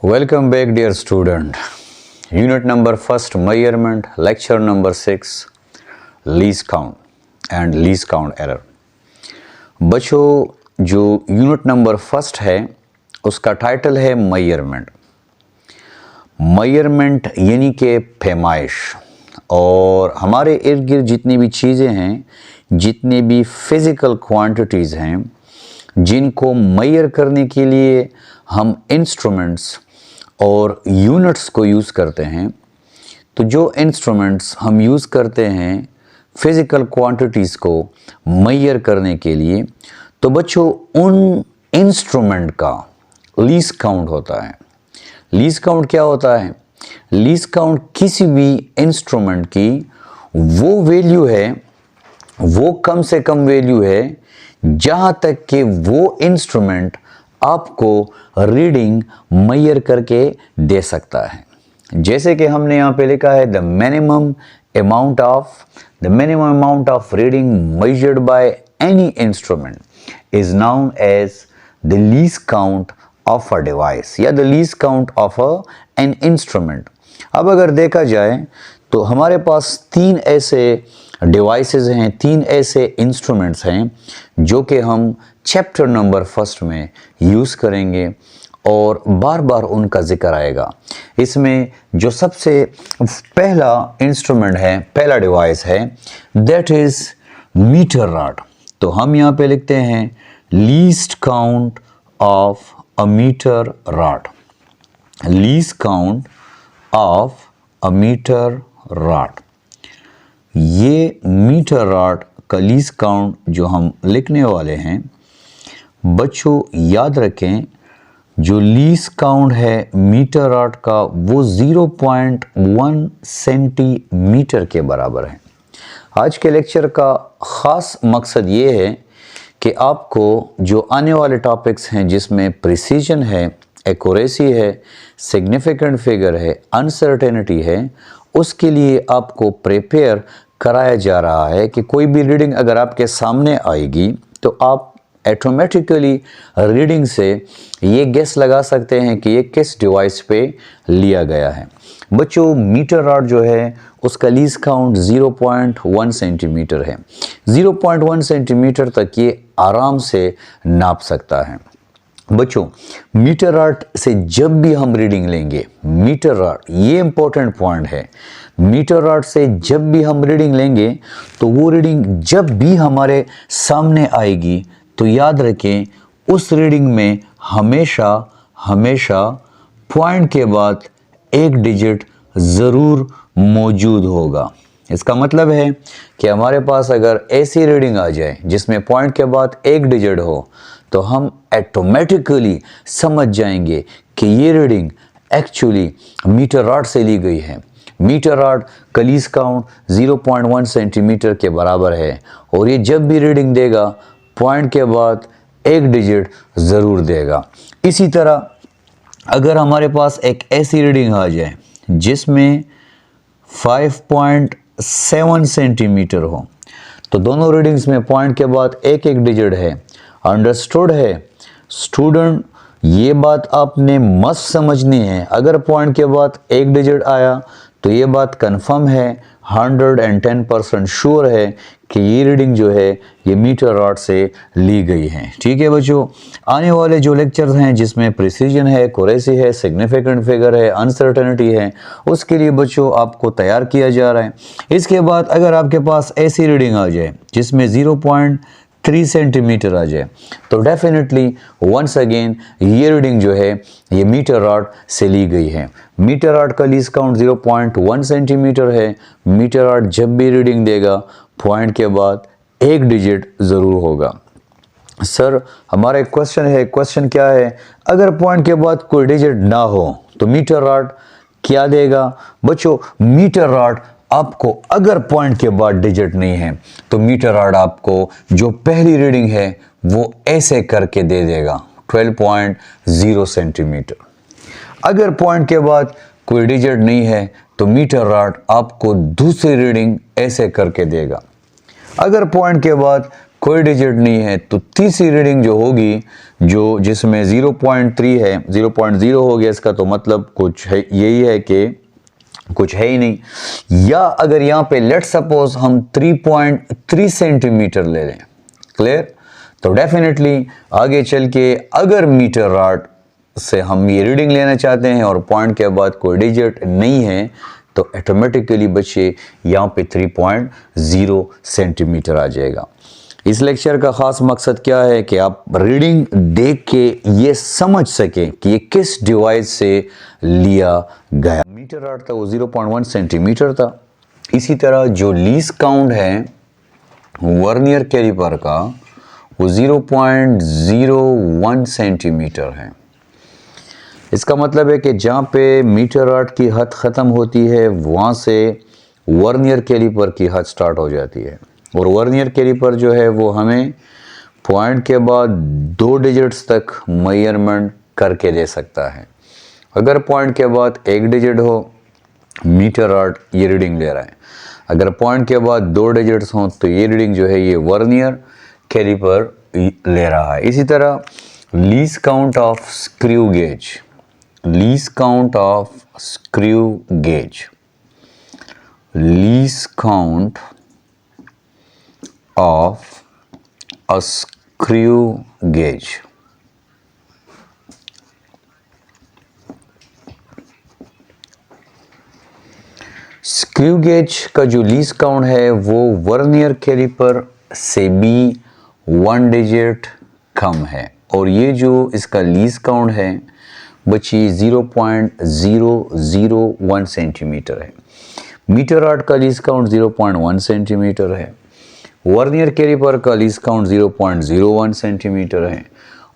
Welcome back, dear student. Unit number first, measurement, lecture number 6, least count and least count error. बच्चों, जो unit number first है उसका title है measurement. Measurement यानी कि पैमाइश. और हमारे इर्द गिर्द जितनी भी चीज़ें हैं, जितनी भी फिज़िकल क्वांटिटीज़ हैं, जिनको मेजर करने के लिए हम इंस्ट्रूमेंट्स और यूनिट्स को यूज़ करते हैं, तो जो इंस्ट्रूमेंट्स हम यूज़ करते हैं फिज़िकल क्वांटिटीज़ को मेजर करने के लिए, तो बच्चों उन इंस्ट्रूमेंट का लीस्ट काउंट होता है. लीस्ट काउंट क्या होता है? लीस्ट काउंट किसी भी इंस्ट्रूमेंट की वो वैल्यू है, वो कम से कम वैल्यू है जहाँ तक कि वो इंस्ट्रूमेंट आपको रीडिंग मेजर करके दे सकता है. जैसे कि हमने यहाँ पे लिखा है the minimum amount of reading measured by any instrument is known as the least count of a device या the least count of an instrument. अब अगर देखा जाए तो हमारे पास तीन ऐसे डिवाइसेस हैं, तीन ऐसे इंस्ट्रूमेंट्स हैं जो कि हम चैप्टर नंबर फर्स्ट में यूज़ करेंगे और बार बार उनका जिक्र आएगा. इसमें जो सबसे पहला इंस्ट्रूमेंट है, पहला डिवाइस है, दैट इज़ मीटर रॉड. तो हम यहाँ पे लिखते हैं least count of a metre rod. Least count of a metre rod. ये मीटर रॉड का लीस्ट काउंट जो हम लिखने वाले हैं, बच्चों याद रखें जो लीस्ट काउंट है मीटर रॉड का वो 0.1 सेंटीमीटर के बराबर है. आज के लेक्चर का ख़ास मकसद ये है कि आपको जो आने वाले टॉपिक्स हैं जिसमें प्रिसीजन है, एक्यूरेसी है, सिग्निफिकेंट फिगर है, अनसर्टेनिटी है, उसके लिए आपको प्रिपेयर कराया जा रहा है कि कोई भी रीडिंग अगर आपके सामने आएगी तो आप ऑटोमेटिकली रीडिंग से ये गेस लगा सकते हैं कि ये किस डिवाइस पे लिया गया है. बच्चों मीटर रॉड जो है उसका लीस्ट काउंट 0.1 सेंटीमीटर है. 0.1 सेंटीमीटर तक ये आराम से नाप सकता है. बच्चों मीटर रॉड से जब भी हम रीडिंग लेंगे, मीटर रॉड, ये इंपॉर्टेंट पॉइंट है, मीटर रॉड से जब भी हम रीडिंग लेंगे तो वो रीडिंग जब भी हमारे सामने आएगी तो याद रखें उस रीडिंग में हमेशा पॉइंट के बाद एक डिजिट ज़रूर मौजूद होगा. इसका मतलब है कि हमारे पास अगर ऐसी रीडिंग आ जाए जिसमें पॉइंट के बाद एक डिजिट हो तो हम ऑटोमेटिकली समझ जाएंगे कि ये रीडिंग एक्चुअली मीटर रॉड से ली गई है. मीटर रॉड का लीस्ट काउंट 0.1 सेंटीमीटर के बराबर है और ये जब भी रीडिंग देगा पॉइंट के बाद एक डिजिट ज़रूर देगा. इसी तरह अगर हमारे पास एक ऐसी रीडिंग आ जाए जिसमें 5.7 सेंटीमीटर हो तो दोनों रीडिंग्स में पॉइंट के बाद एक एक डिजिट है. अंडरस्टूड है स्टूडेंट? ये बात आपने मस्त समझनी है. अगर पॉइंट के बाद एक डिजिट आया तो ये बात कंफर्म है, 110% श्योर है कि ये रीडिंग जो है ये मीटर रॉड से ली गई है. ठीक है बच्चों, आने वाले जो लेक्चर्स हैं जिसमें प्रिसीजन है, एक्यूरेसी है, सिग्निफिकेंट फिगर है, अनसर्टेनिटी है, उसके लिए बच्चों आपको तैयार किया जा रहा है. इसके बाद अगर आपके पास ऐसी रीडिंग आ जाए जिसमें 0.3 सेंटीमीटर आ जाए तो डेफिनेटली वंस अगेन ये रीडिंग जो है ये मीटर रॉड से ली गई है. मीटर रॉड का लीस्ट काउंट 0.1 सेंटीमीटर है. मीटर रॉड जब भी रीडिंग देगा पॉइंट के बाद एक डिजिट ज़रूर होगा. सर हमारा एक क्वेश्चन है, क्वेश्चन क्या है? अगर पॉइंट के बाद कोई डिजिट ना हो तो मीटर रॉड क्या देगा? बच्चों मीटर रॉड आपको अगर पॉइंट के बाद डिजिट नहीं है तो मीटर रॉड आपको जो पहली रीडिंग है वो ऐसे करके दे देगा 12.0 सेंटीमीटर. अगर पॉइंट के बाद कोई डिजिट नहीं है तो मीटर रॉड आपको दूसरी रीडिंग ऐसे करके देगा. अगर पॉइंट के बाद कोई डिजिट नहीं है, तो तीसरी रीडिंग जो होगी, जो जिसमें 0.3 है, 0.0 हो गया इसका, तो मतलब कुछ है, यही है कि कुछ है ही नहीं। या अगर यहाँ पे लेट सपोज हम 3.3 सेंटीमीटर ले लें, क्लियर, तो डेफिनेटली आगे चल के अगर मीटर रॉड से हम ये रीडिंग लेना चाहते हैं और पॉइंट के बाद कोई डिजिट नहीं है, तो ऑटोमेटिकली बच्चे यहाँ पे 3.0 सेंटीमीटर आ जाएगा। इस लेक्चर का ख़ास मकसद क्या है कि आप रीडिंग देख के ये समझ सकें कि ये किस डिवाइस से लिया गया। मीटर रॉड था वो 0.1 सेंटीमीटर था। इसी तरह जो लीस्ट काउंट है वर्नियर कैलिपर का वो 0.01 सेंटीमीटर है। इसका मतलब है कि जहाँ पे मीटर रॉड की हद ख़त्म होती है वहाँ से वर्नियर कैलिपर की हद स्टार्ट हो जाती है। और वर्नियर कैलिपर जो है वो हमें पॉइंट के बाद 2 डिजिट्स तक मेजरमेंट करके दे सकता है। अगर पॉइंट के बाद 1 डिजिट हो, मीटर रॉड ये रीडिंग ले रहा है। अगर पॉइंट के बाद 2 डिजिट्स हों तो ये रीडिंग जो है ये वर्नियर कैलिपर ले रहा है। इसी तरह least count of screw gauge, least count of screw gauge, least count of a screw gauge, screw gauge का जो लीस्ट काउंट है वो वर्नियर कैलिपर से भी 1 डिजिट कम है। और ये जो इसका लीस्ट काउंट है बच्ची 0.001 सेंटीमीटर है। मीटर रॉड का लीस्ट काउंट 0.1 सेंटीमीटर है। वर्नियर कैलिपर का लीस्ट काउंट 0.01 सेंटीमीटर है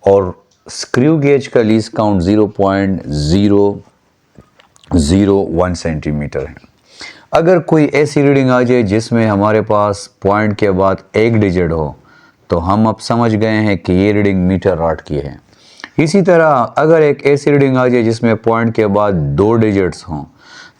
और स्क्रू गेज का लीस्ट काउंट 0.001 सेंटीमीटर है। अगर कोई ऐसी रीडिंग आ जाए जिसमें हमारे पास पॉइंट के बाद 1 डिजिट हो तो हम अब समझ गए हैं कि ये रीडिंग मीटर रॉड की है। इसी तरह अगर एक ऐसी रीडिंग आ जाए जिसमें पॉइंट के बाद 2 डिजिट्स हों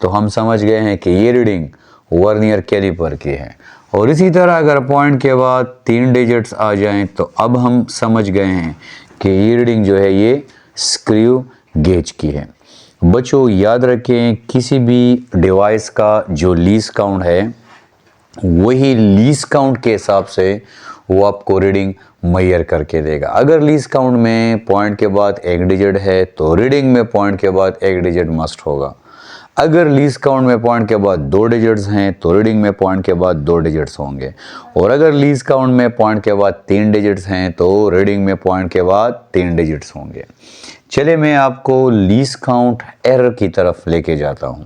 तो हम समझ गए हैं कि ये रीडिंग वर्नियर कैलिपर की है। और इसी तरह अगर पॉइंट के बाद 3 डिजिट्स आ जाएं तो अब हम समझ गए हैं कि ये रीडिंग जो है ये स्क्रू गेज की है। बच्चों याद रखें, किसी भी डिवाइस का जो लीस्ट काउंट है वही लीस्ट काउंट के हिसाब से वो आपको रीडिंग मेजर करके देगा। अगर लीस्ट काउंट में पॉइंट के बाद 1 डिजिट है तो रीडिंग में पॉइंट के बाद 1 डिजिट मस्ट होगा। अगर लीस्ट काउंट में पॉइंट के बाद 2 डिजिट्स हैं तो रीडिंग में पॉइंट के बाद 2 डिजिट्स होंगे। और अगर लीस्ट काउंट में पॉइंट के बाद 3 डिजिट्स हैं तो रीडिंग में पॉइंट के बाद 3 डिजिट्स होंगे। चलिए मैं आपको लीस्ट काउंट एरर की तरफ लेके जाता हूं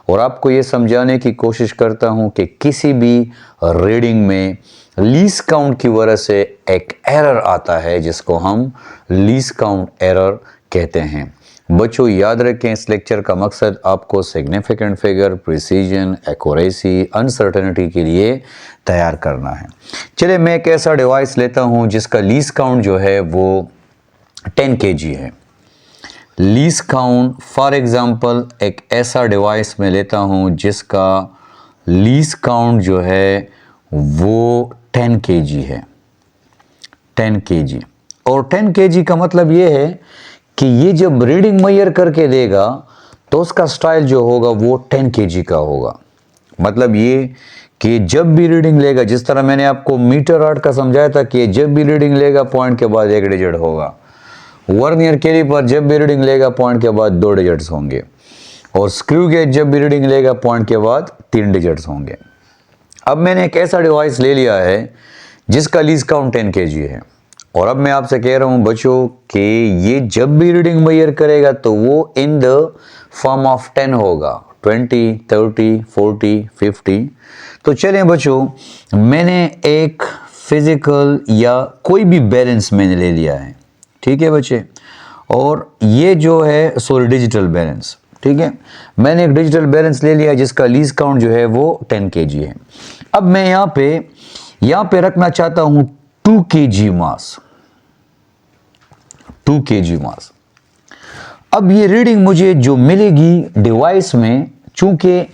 और आपको ये समझाने की कोशिश करता हूं कि किसी भी रीडिंग में लीस्ट काउंट की वजह से एक एरर आता है जिसको हम लीस्ट काउंट एरर कहते हैं। बच्चों याद रखें, इस लेक्चर का मकसद आपको significant figure, precision, accuracy, uncertainty के लिए तैयार करना है। चलिए मैं एक ऐसा डिवाइस लेता हूं जिसका लीस्ट काउंट जो है वो 10 kg है। लीस्ट काउंट फॉर एग्जांपल एक ऐसा डिवाइस मैं लेता हूं जिसका लीस्ट काउंट जो है वो 10 kg है। 10 kg और 10 kg का मतलब ये है कि ये जब रीडिंग मेजर करके देगा तो उसका स्टाइल जो होगा वो 10 kg का होगा। मतलब ये कि जब भी रीडिंग लेगा, जिस तरह मैंने आपको मीटर रॉड का समझाया था कि जब भी रीडिंग लेगा पॉइंट के बाद 1 डिजिट होगा, वर्नियर कैलिपर जब भी रीडिंग लेगा पॉइंट के बाद 2 डिजिट्स होंगे और स्क्रू गेज जब भी रीडिंग लेगा पॉइंट के बाद 3 डिजिट्स होंगे। अब मैंने एक ऐसा डिवाइस ले लिया है जिसका लीस्ट काउंट 10 kg है और अब मैं आपसे कह रहा हूं बच्चों कि ये जब भी रीडिंग मेजर करेगा तो वो इन द फॉर्म ऑफ 10 होगा, 20, 30, 40, 50। तो चलें बच्चों, मैंने एक फिजिकल या कोई भी बैलेंस मैंने ले लिया है, ठीक है बच्चे, और ये जो है सॉरी डिजिटल बैलेंस, ठीक है, मैंने एक डिजिटल बैलेंस ले लिया जिसका लीस्ट काउंट जो है वो 10 kg है। अब मैं यहाँ पे रखना चाहता हूं 2 kg मास, 2 kg मास। अब ये रीडिंग मुझे जो मिलेगी डिवाइस में, चूंकि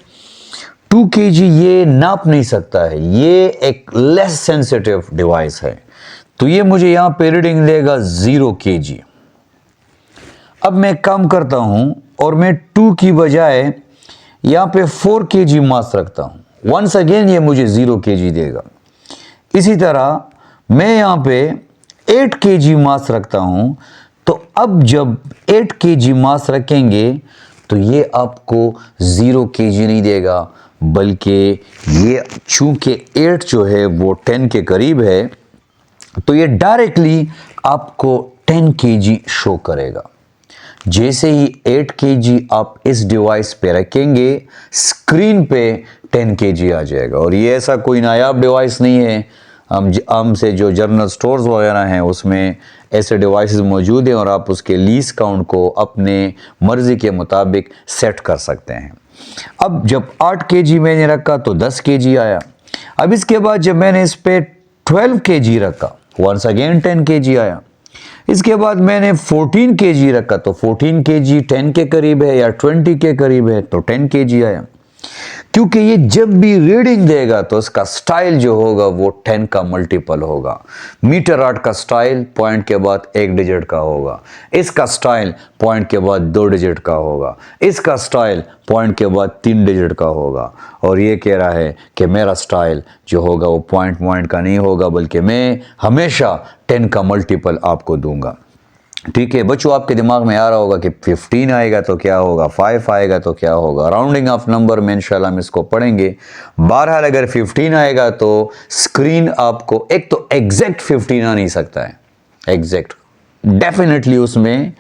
2 kg ये नाप नहीं सकता है, ये एक लेस सेंसिटिव डिवाइस है, तो ये मुझे यहां पे रीडिंग देगा 0 kg। अब मैं काम करता हूं और मैं 2 की बजाय यहां पे 4 kg मास रखता हूं। वंस अगेन ये मुझे 0 kg देगा। इसी तरह मैं यहां पे 8 kg मास रखता हूं, तो अब जब 8 kg मास रखेंगे तो ये आपको 0 kg नहीं देगा, बल्कि ये चूंकि 8 जो है वो 10 के करीब है, तो ये डायरेक्टली आपको 10 kg शो करेगा। जैसे ही 8 kg आप इस डिवाइस पे रखेंगे, स्क्रीन पे 10 kg आ जाएगा। और ये ऐसा कोई नायाब डिवाइस नहीं है, हम से जो जनरल स्टोर्स वगैरह हैं उसमें ऐसे डिवाइसेस मौजूद हैं और आप उसके लीज काउंट को अपने मर्जी के मुताबिक सेट कर सकते हैं। अब जब 8 kg मैंने रखा तो 10 kg आया। अब इसके बाद जब मैंने इस पे 12 kg रखा, वंस अगेन 10 kg आया। इसके बाद मैंने 14 kg रखा तो 14 kg 10 के करीब है या 20 के करीब है, तो 10 kg आया। क्योंकि ये जब भी रीडिंग देगा तो इसका स्टाइल जो होगा वो 10 का मल्टीपल होगा। मीटर आर्ट का स्टाइल पॉइंट के बाद 1 डिजिट का होगा, इसका स्टाइल पॉइंट के बाद 2 डिजिट का होगा, इसका स्टाइल पॉइंट के बाद 3 डिजिट का होगा। और ये कह रहा है कि मेरा स्टाइल जो होगा वो पॉइंट का नहीं होगा, बल्कि मैं हमेशा 10 का मल्टीपल आपको दूंगा। ठीक है बच्चों, आपके दिमाग में आ रहा होगा कि 15 आएगा तो क्या होगा, 5 आएगा तो क्या होगा। राउंडिंग ऑफ नंबर में इंशाल्लाह हम इसको पढ़ेंगे। बहरहाल अगर 15 आएगा तो स्क्रीन आपको, एक तो एग्जैक्ट 15 आ नहीं सकता है, एग्जैक्ट डेफिनेटली उसमें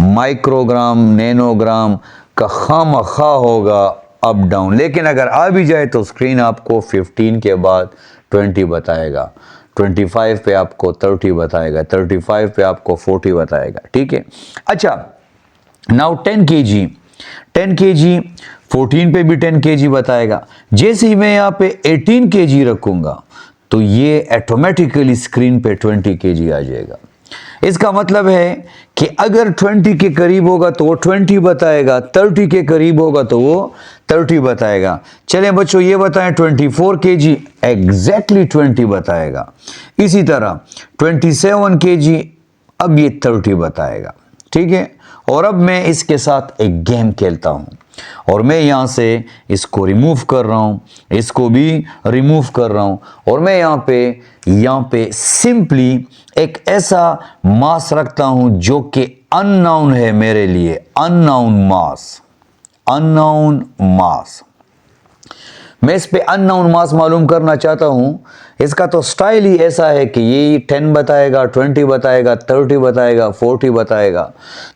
माइक्रोग्राम नैनोग्राम का खामखा होगा अप डाउन, लेकिन अगर आ भी जाए तो स्क्रीन आपको 15 के बाद 20 बताएगा, 25 पे आपको 30 बताएगा, 35 पे आपको 40 बताएगा। ठीक है, अच्छा नाउ 10 kg 14 पे भी 10 kg बताएगा। जैसे ही मैं यहाँ पे 18 kg रखूंगा तो ये ऑटोमेटिकली स्क्रीन पे 20 kg आ जाएगा। इसका मतलब है कि अगर 20 के करीब होगा तो वो 20 बताएगा, 30 के करीब होगा तो वो 30 बताएगा। चलें बच्चों ये बताएं 24 kg एग्जैक्टली 20 बताएगा। इसी तरह 27 kg अब ये 30 बताएगा। ठीक है, और अब मैं इसके साथ एक गेम खेलता हूं और मैं यहां से इसको रिमूव कर रहा हूं, इसको भी रिमूव कर रहा हूं, और मैं यहां पे सिंपली एक ऐसा मास रखता हूं जो कि अननोन है मेरे लिए, अननोन मास। मैं इस पे अननोन मास मालूम करना चाहता हूं। इसका तो स्टाइल ही ऐसा है कि ये 10 बताएगा, 20 बताएगा, 30 बताएगा, 40 बताएगा।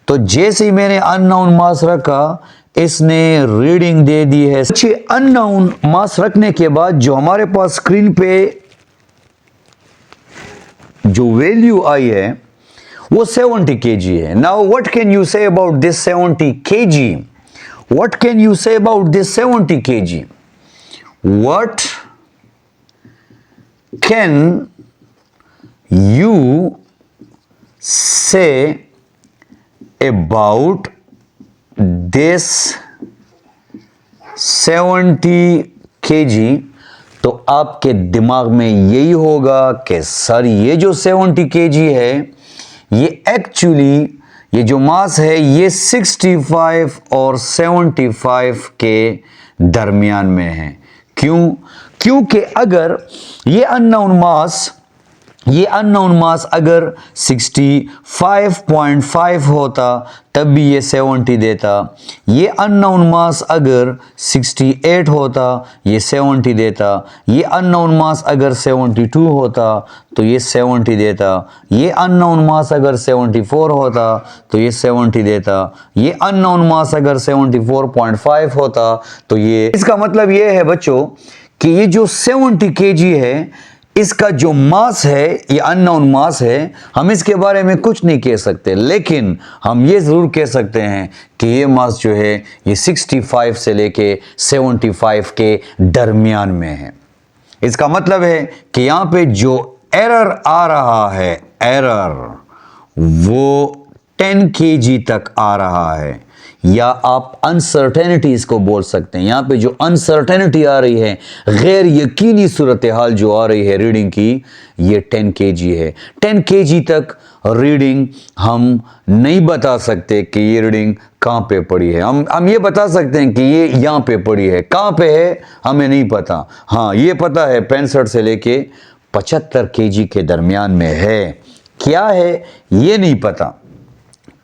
तो जैसे ही मैंने अननोन मास रखा, इसने रीडिंग दे दी है। अच्छे अननोन मास रखने के बाद जो हमारे पास स्क्रीन पे जो वैल्यू आई है वो 70 kg है। Now what can you say about this 70 kg? What can you say about this 70 kg? What can you say about this 70 kg? तो आपके दिमाग में यही होगा कि सर ये जो 70 kg है ये एक्चुअली ये जो मास है ये 65 और 75 के दरमियान में है। क्यों? क्योंकि अगर ये अननोन मास अगर 65.5 होता तब भी ये 70 देता। ये अननोन मास अगर 68 होता ये 70 देता। ये अननोन मास अगर 72 होता तो ये 70 देता। ये अननोन मास अगर 74 होता तो ये 70 देता। ये अननोन मास अगर 74.5 होता तो ये, इसका मतलब ये है बच्चों कि ये जो 70 kg है इसका जो मास है ये अननोन मास है, हम इसके बारे में कुछ नहीं कह सकते, लेकिन हम ये जरूर कह सकते हैं कि ये मास जो है ये 65 से लेके 75 के दरमियान में है। इसका मतलब है कि यहां पे जो एरर आ रहा है, एरर वो 10 kg तक आ रहा है, या आप अनसर्टेनिटी इसको बोल सकते हैं। यहां पे जो अनसर्टेनिटी आ रही है, गैर यकीनी सूरत हाल जो आ रही है रीडिंग की, ये 10 kg है। 10 kg तक रीडिंग हम नहीं बता सकते कि ये रीडिंग कहां पे पड़ी है। हम ये बता सकते हैं कि ये यहां पे पड़ी है, कहां पे है हमें नहीं पता। हाँ, ये पता है 65 से लेके 75 kg के दरमियान में है। क्या है ये नहीं पता,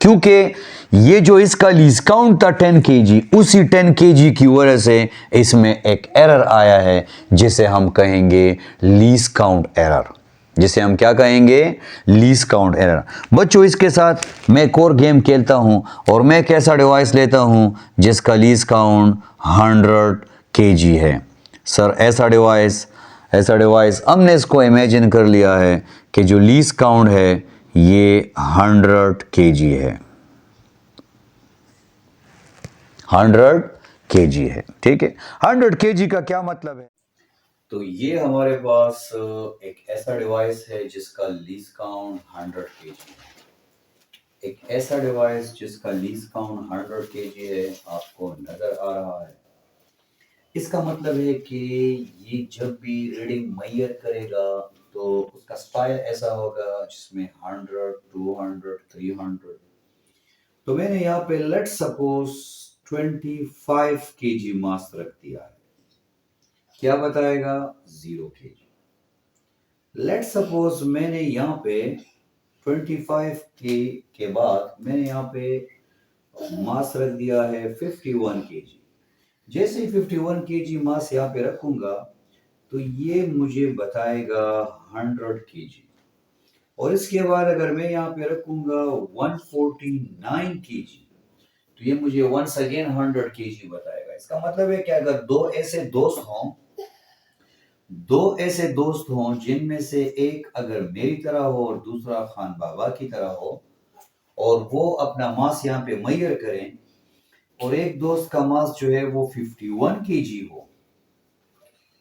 क्योंकि ये जो इसका लीज काउंट था 10 kg, उसी 10 kg की वजह से इसमें एक एरर आया है, जिसे हम कहेंगे लीज काउंट एरर। जिसे हम क्या कहेंगे? Lease count error. बच्चों, इसके साथ मैं एक और गेम खेलता हूं, और मैं एक ऐसा डिवाइस लेता हूं जिसका लीज काउंट 100 kg है। सर, ऐसा डिवाइस हमने इसको इमेजिन कर लिया है कि जो लीज काउंट है ये 100 kg है। 100 kg है, ठीक है। 100 kg का क्या मतलब है? तो ये हमारे पास एक ऐसा डिवाइस है जिसका लीज काउंट 100 kg है। एक ऐसा डिवाइस जिसका लीज काउंट 100 kg है, आपको नजर आ रहा है। इसका मतलब है कि ये जब भी रीडिंग मेजर करेगा तो उसका स्टाइल ऐसा होगा जिसमें 100, 200, 300। तो मैंने यहाँ पे लेट सपोज 25 kg मास रख दिया है। क्या बताएगा? 0 kg। लेट सपोज मैंने यहाँ पे 25 के बाद मैंने यहाँ पे मास रख दिया है 51 kg। जैसे ही 51 kg मास यहाँ पे रखूंगा तो ये मुझे बताएगा 100 kg। और इसके बाद अगर मैं यहाँ पे रखूंगा 149 kg, तो ये मुझे वंस अगेन 100 kg बताएगा। इसका मतलब है कि अगर दो ऐसे दोस्त हों जिनमें से एक अगर मेरी तरह हो और दूसरा खान बाबा की तरह हो, और वो अपना मास यहाँ पे मेजर करें, और एक दोस्त का मास जो है वो 51 kg हो,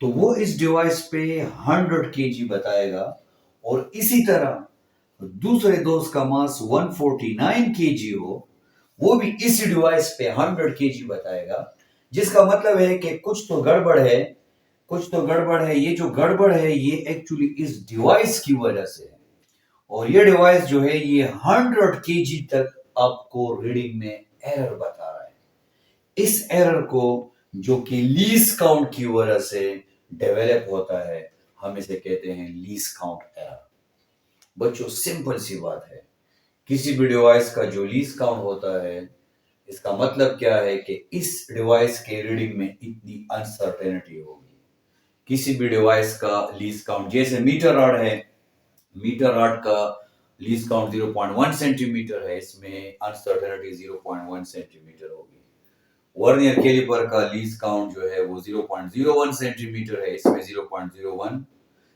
तो वो इस डिवाइस पे 100 kg बताएगा। और इसी तरह दूसरे दोस्त का मास 149 kg हो, वो भी इसी डिवाइस पे 100 kg बताएगा। जिसका मतलब है कि कुछ तो गड़बड़ है, कुछ तो गड़बड़ है। ये जो गड़बड़ है ये एक्चुअली इस डिवाइस की वजह से है। और ये डिवाइस जो है ये 100 kg तक आपको रीडिंग में एरर बता रहा है। इस एरर को, जो कि लीज काउंट की वजह से डेवलप होता है, हम इसे कहते हैं लीज काउंट एरर। बच्चों, सिंपल सी बात है, किसी भी डिवाइस का जो लीज काउंट होता है, इसका मतलब क्या है कि इस डिवाइस के रीडिंग में इतनी अनसर्टेनिटी होगी। किसी भी डिवाइस का लीज काउंट, जैसे मीटर रॉड है, मीटर रॉड का लीज काउंट 0.1 सेंटीमीटर है, इसमें अनसर्टेनिटी 0.1 सेंटीमीटर होगी। वर्नियर कैलिपर का लीज काउंट जो है वो 0.01 सेंटीमीटर है, इसमें 0.01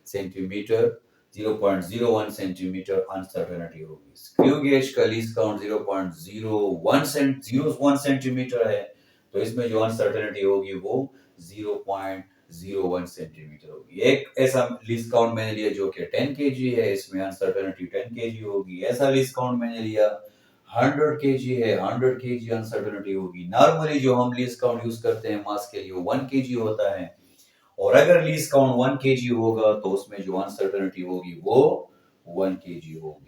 सेंटीमीटर 0.01 सेंटीमीटर अनसर्टेनिटी होगी। स्क्रू गेज का लीज काउंट 0.01 सेंटीमीटर है, तो इसमें जो अनसर्टेनिटी होगी वो 0.01 सेंटीमीटर होगी। एक ऐसा लीज काउंट मैंने लिया जो कि 10 kg है, इसमें अनसर्टेनिटी 10 kg होगी। ऐसा लीज काउंट मैंने लिया 100 kg है, 100 kg अनसर्टेनिटी होगी। नॉर्मली जो हम लीज काउंट यूज करते हैं मास के लिए वो 1 kg होता है, और अगर लीज काउंट 1 kg होगा तो उसमें जो अनसर्टेनिटी होगी वो 1 kg होगी।